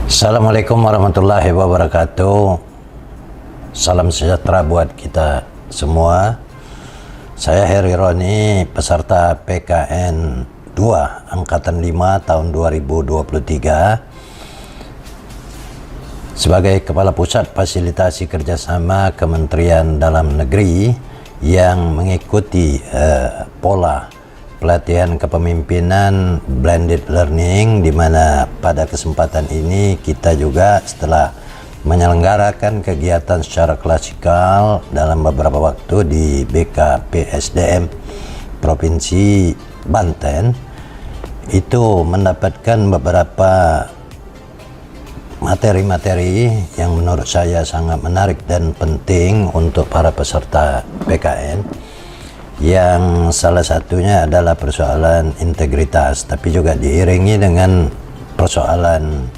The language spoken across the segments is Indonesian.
Assalamualaikum warahmatullahi wabarakatuh. Salam sejahtera buat kita semua. Saya Heri Roni, peserta PKN 2 Angkatan 5 tahun 2023 sebagai Kepala Pusat Fasilitasi Kerjasama Kementerian Dalam Negeri yang mengikuti pola pelatihan kepemimpinan blended learning, di mana pada kesempatan ini kita juga setelah menyelenggarakan kegiatan secara klasikal dalam beberapa waktu di BKPSDM Provinsi Banten, itu mendapatkan beberapa materi-materi yang menurut saya sangat menarik dan penting untuk para peserta PKN, yang salah satunya adalah persoalan integritas, tapi juga diiringi dengan persoalan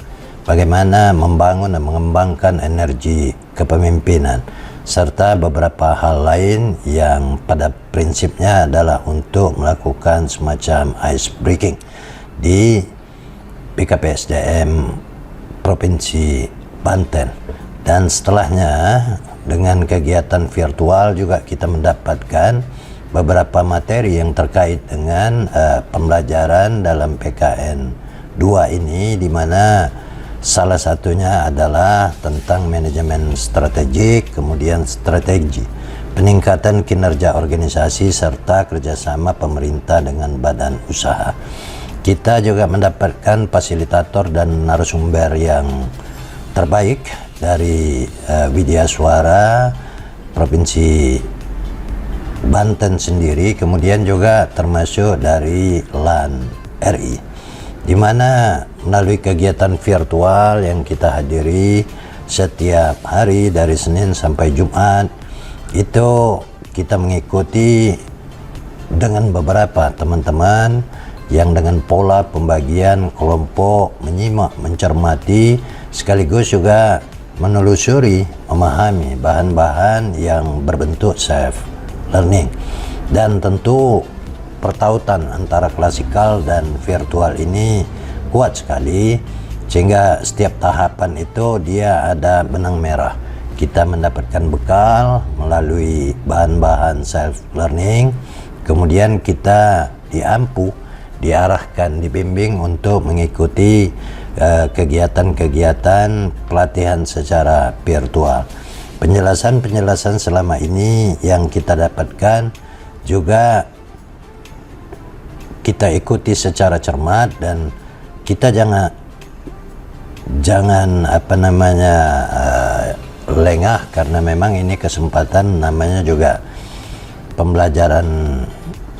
bagaimana membangun dan mengembangkan energi kepemimpinan, serta beberapa hal lain yang pada prinsipnya adalah untuk melakukan semacam ice breaking di BKPSDM Provinsi Banten. Dan setelahnya dengan kegiatan virtual juga kita mendapatkan beberapa materi yang terkait dengan pembelajaran dalam PKN 2 ini, di mana salah satunya adalah tentang manajemen strategik, kemudian strategi peningkatan kinerja organisasi serta kerjasama pemerintah dengan badan usaha. Kita juga mendapatkan fasilitator dan narasumber yang terbaik dari Widya Suara Provinsi Banten sendiri, kemudian juga termasuk dari LAN RI, di mana melalui kegiatan virtual yang kita hadiri setiap hari dari Senin sampai Jumat, itu kita mengikuti dengan beberapa teman-teman yang dengan pola pembagian kelompok menyimak, mencermati, sekaligus juga menelusuri, memahami bahan-bahan yang berbentuk self learning. Dan tentu pertautan antara klasikal dan virtual ini kuat sekali, sehingga setiap tahapan itu dia ada benang merah. Kita mendapatkan bekal melalui bahan-bahan self learning, kemudian kita diarahkan, dibimbing untuk mengikuti kegiatan-kegiatan pelatihan secara virtual. Penjelasan-penjelasan selama ini yang kita dapatkan juga kita ikuti secara cermat, dan kita jangan lengah, karena memang ini kesempatan, namanya juga pembelajaran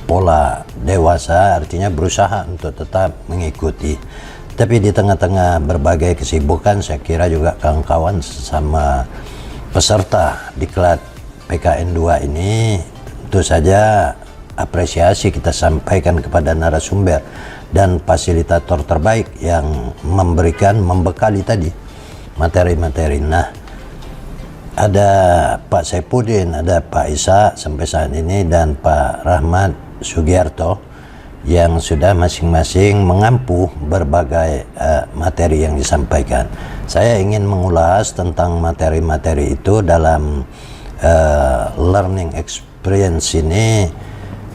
pola dewasa, artinya berusaha untuk tetap mengikuti. Tapi di tengah-tengah berbagai kesibukan, saya kira juga kawan-kawan sesama peserta diklat PKN 2 ini tentu saja apresiasi kita sampaikan kepada narasumber dan fasilitator terbaik yang membekali tadi materi-materi. Nah, ada Pak Saipudin, ada Pak Isa sampai saat ini, dan Pak Rahmat Sugiarto, yang sudah masing-masing mengampu berbagai materi yang disampaikan. Saya ingin mengulas tentang materi-materi itu dalam learning experience ini.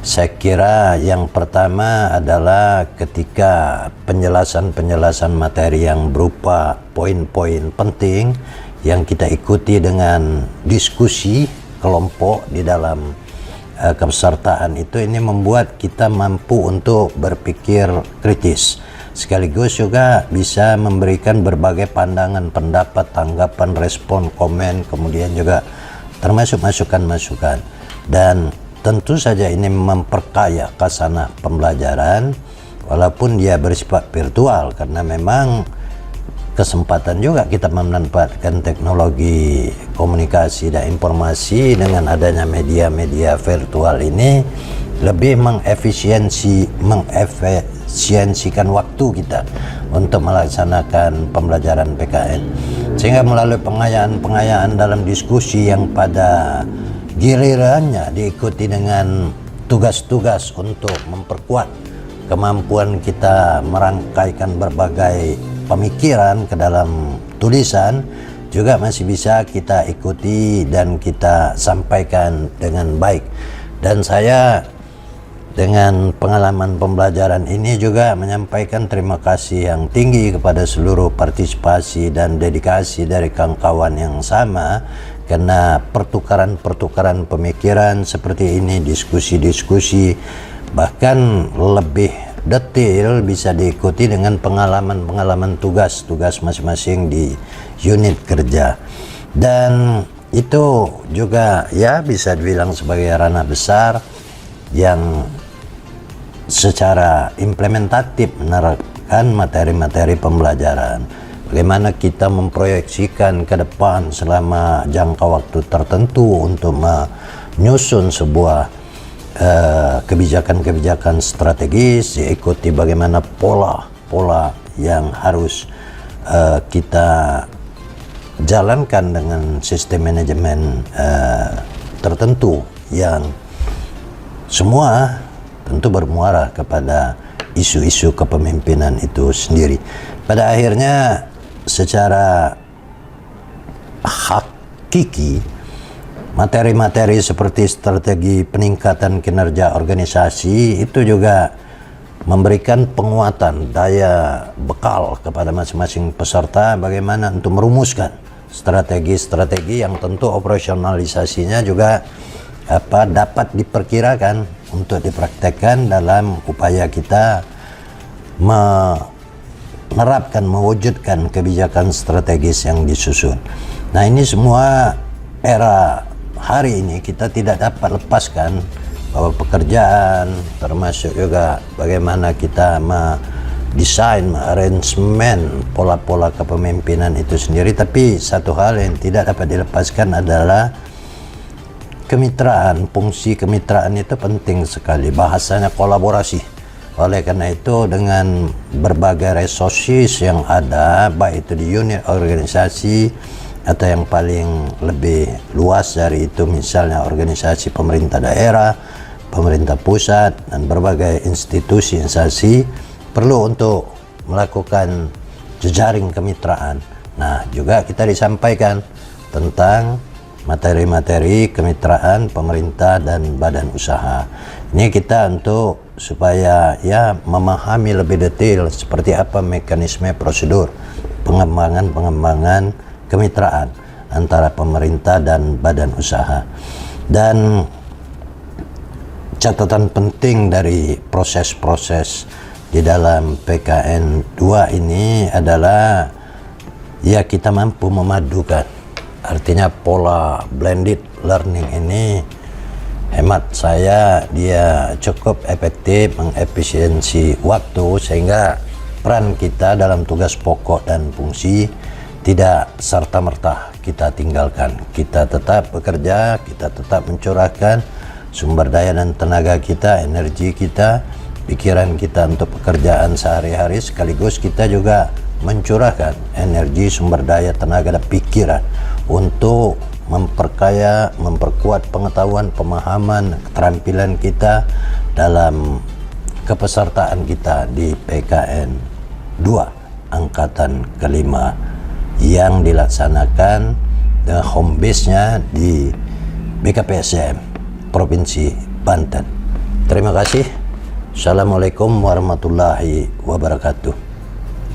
Saya kira yang pertama adalah ketika penjelasan-penjelasan materi yang berupa poin-poin penting yang kita ikuti dengan diskusi kelompok di dalam kepesertaan itu, ini membuat kita mampu untuk berpikir kritis, sekaligus juga bisa memberikan berbagai pandangan, pendapat, tanggapan, respon, komen, kemudian juga termasuk masukan-masukan. Dan tentu saja ini memperkaya khasanah pembelajaran walaupun dia bersifat virtual, karena memang kesempatan juga kita memanfaatkan teknologi komunikasi dan informasi dengan adanya media-media virtual ini lebih mengefisiensikan waktu kita untuk melaksanakan pembelajaran PKN, sehingga melalui pengayaan dalam diskusi yang pada gilirannya diikuti dengan tugas-tugas untuk memperkuat kemampuan kita merangkaikan berbagai pemikiran, ke dalam tulisan, juga masih bisa kita ikuti dan kita sampaikan dengan baik. Dan saya dengan pengalaman pembelajaran ini juga menyampaikan terima kasih yang tinggi kepada seluruh partisipasi dan dedikasi dari kawan-kawan yang sama, karena pertukaran-pertukaran pemikiran seperti ini, diskusi-diskusi bahkan lebih detail bisa diikuti dengan pengalaman-pengalaman tugas masing-masing di unit kerja. Dan itu juga ya bisa dibilang sebagai ranah besar yang secara implementatif menerapkan materi-materi pembelajaran. Bagaimana kita memproyeksikan ke depan selama jangka waktu tertentu untuk menyusun sebuah kebijakan-kebijakan strategis, diikuti bagaimana pola-pola yang harus kita jalankan dengan sistem manajemen tertentu yang semua tentu bermuara kepada isu-isu kepemimpinan itu sendiri. Pada akhirnya secara hakiki, materi-materi seperti strategi peningkatan kinerja organisasi itu juga memberikan penguatan daya bekal kepada masing-masing peserta bagaimana untuk merumuskan strategi-strategi yang tentu operasionalisasinya juga dapat diperkirakan untuk dipraktekkan dalam upaya kita menerapkan, mewujudkan kebijakan strategis yang disusun. Nah, ini semua era hari ini kita tidak dapat lepaskan bahwa pekerjaan, termasuk juga bagaimana kita mendesain, arrangement pola-pola kepemimpinan itu sendiri. Tapi satu hal yang tidak dapat dilepaskan adalah kemitraan. Fungsi kemitraan itu penting sekali, bahasanya kolaborasi. Oleh karena itu dengan berbagai resources yang ada, baik itu di unit organisasi atau yang paling lebih luas dari itu misalnya organisasi pemerintah daerah, pemerintah pusat, dan berbagai institusi instansi, perlu untuk melakukan jejaring kemitraan. Nah, juga kita disampaikan tentang materi-materi kemitraan pemerintah dan badan usaha. Ini kita untuk supaya ya memahami lebih detail seperti apa mekanisme prosedur pengembangan kemitraan antara pemerintah dan badan usaha. Dan catatan penting dari proses-proses di dalam PKN 2 ini adalah ya kita mampu memadukan. Artinya pola blended learning ini hemat saya dia cukup efektif, mengefisiensi waktu, sehingga peran kita dalam tugas pokok dan fungsi tidak serta-merta kita tinggalkan. Kita tetap bekerja, kita tetap mencurahkan sumber daya dan tenaga kita, energi kita, pikiran kita untuk pekerjaan sehari-hari, sekaligus kita juga mencurahkan energi, sumber daya, tenaga, dan pikiran untuk memperkaya, memperkuat pengetahuan, pemahaman, keterampilan kita dalam kepesertaan kita di PKN 2 Angkatan kelima yang dilaksanakan dengan home base-nya di BKPSDM Provinsi Banten. Terima kasih. Assalamualaikum warahmatullahi wabarakatuh.